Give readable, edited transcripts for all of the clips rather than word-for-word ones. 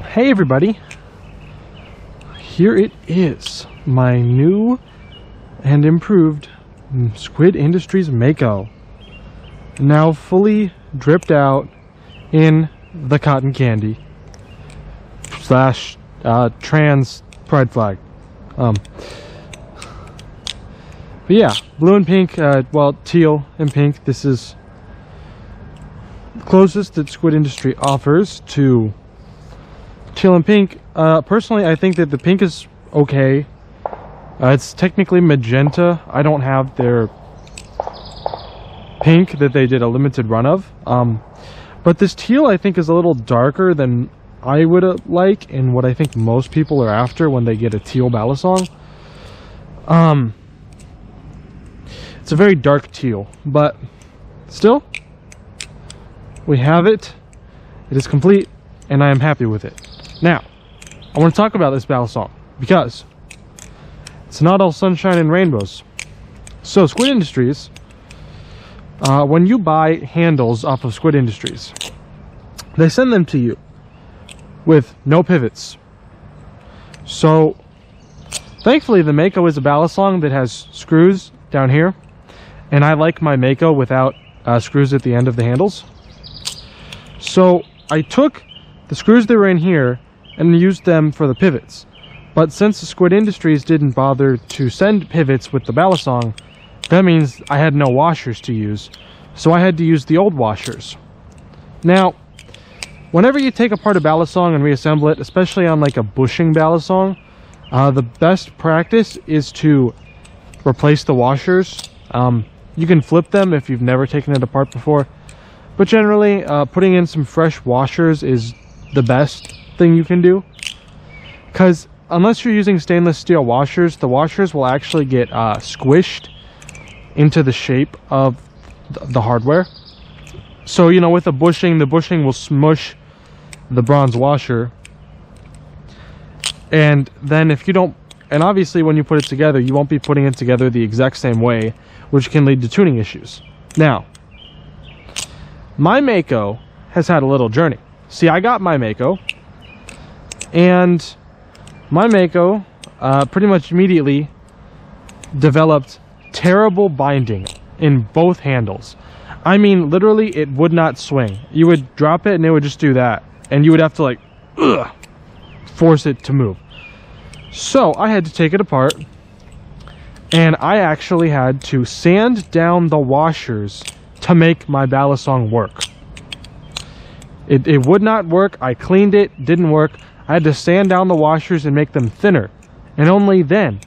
Hey everybody, here it is, my new and improved Squid Industries Mako, now fully dripped out in the cotton candy slash trans pride flag. But yeah, blue and pink, well, teal and pink. This is the closest that Squid Industry offers to teal and pink. Personally, I think that the pink is okay. It's technically magenta. I don't have their pink that they did a limited run of. But this teal, I think, is a little darker than I would like, and what I think most people are after when they get a teal balisong. It's a very dark teal, but still, we have it. It is complete, and I am happy with it. Now, I want to talk about this balisong because it's not all sunshine and rainbows. So, Squid Industries, when you buy handles off of Squid Industries, they send them to you with no pivots. So, thankfully, the Mako is a balisong that has screws down here, and I like my Mako without screws at the end of the handles. So, I took the screws that were in here and used them for the pivots. But since the Squid Industries didn't bother to send pivots with the balisong, that means I had no washers to use. So I had to use the old washers. Now, whenever you take apart a balisong and reassemble it, especially on like a bushing balisong, the best practice is to replace the washers. You can flip them if you've never taken it apart before. But generally, putting in some fresh washers is the best thing you can do. Because unless you're using stainless steel washers, the washers will actually get squished into the shape of the hardware. So, you know, with the bushing will smush the bronze washer. And then if you don't, and obviously when you put it together, you won't be putting it together the exact same way, which can lead to tuning issues. Now, my Mako has had a little journey. See, I got my Mako, and my Mako pretty much immediately developed terrible binding in both handles. I mean, literally, it would not swing. You would drop it and it would just do that, and you would have to like force it to move. So I had to take it apart, and I actually had to sand down the washers to make my balisong work. It would not work. I cleaned it, didn't work. I had to sand down the washers and make them thinner, and only then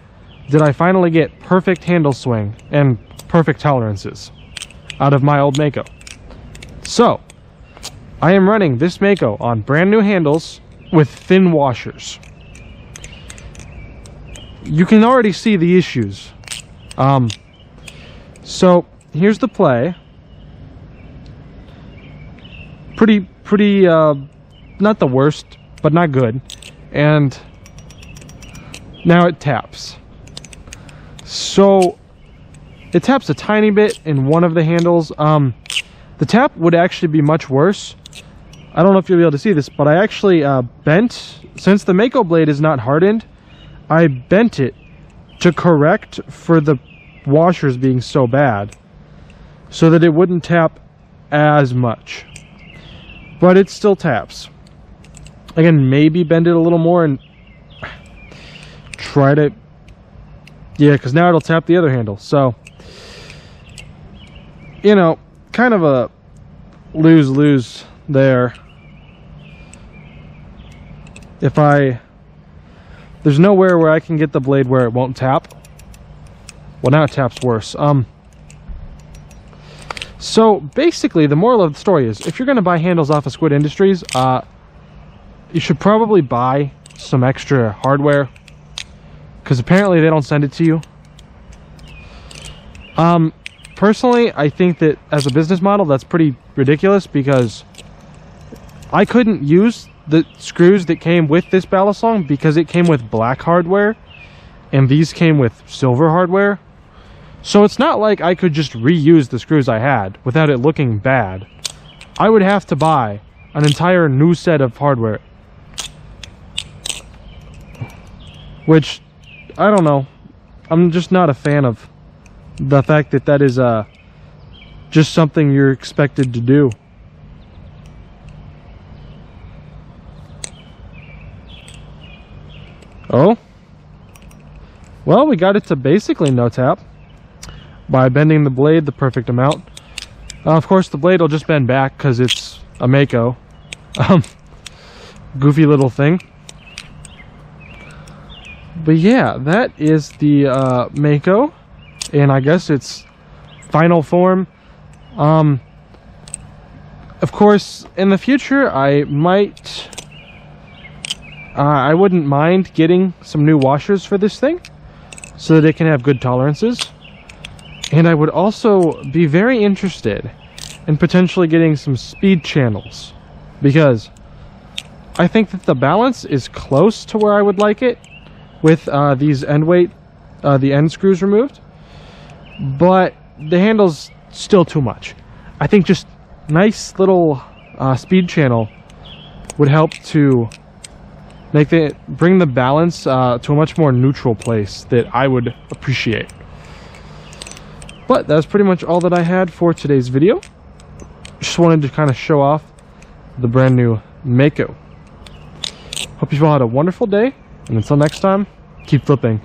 did I finally get perfect handle swing and perfect tolerances out of my old Mako. So I am running this Mako on brand new handles with thin washers. You can already see the issues. So here's the play. Pretty not the worst, but not good. And now it taps. So it taps a tiny bit in one of the handles. The tap would actually be much worse. I don't know if you'll be able to see this, but I actually bent, since the Mako blade is not hardened, I bent it to correct for the washers being so bad, so that it wouldn't tap as much. But it still taps. Again, maybe bend it a little more and try to... Yeah, because now it'll tap the other handle. So, you know, kind of a lose-lose there. There's nowhere where I can get the blade where it won't tap. Well, now it taps worse. So basically, the moral of the story is, if you're going to buy handles off of Squid Industries, you should probably buy some extra hardware, because apparently they don't send it to you. Personally, I think that as a business model, that's pretty ridiculous, because I couldn't use the screws that came with this balisong because it came with black hardware, and these came with silver hardware. So it's not like I could just reuse the screws I had without it looking bad. I would have to buy an entire new set of hardware which I don't know. I'm just not a fan of the fact that that is just something you're expected to do. Oh, well, we got it to basically no tap by bending the blade the perfect amount. Of course, the blade will just bend back because it's a Mako. Goofy little thing. But yeah, that is the Mako, and I guess its final form. Of course, in the future, I wouldn't mind getting some new washers for this thing so that it can have good tolerances. And I would also be very interested in potentially getting some speed channels, because I think that the balance is close to where I would like it with these end weight, the end screws removed, but the handle's still too much. I think just nice little speed channel would help to bring the balance to a much more neutral place that I would appreciate. But that's pretty much all that I had for today's video. Just wanted to kind of show off the brand new Mako. Hope you all had a wonderful day, and until next time, keep flipping.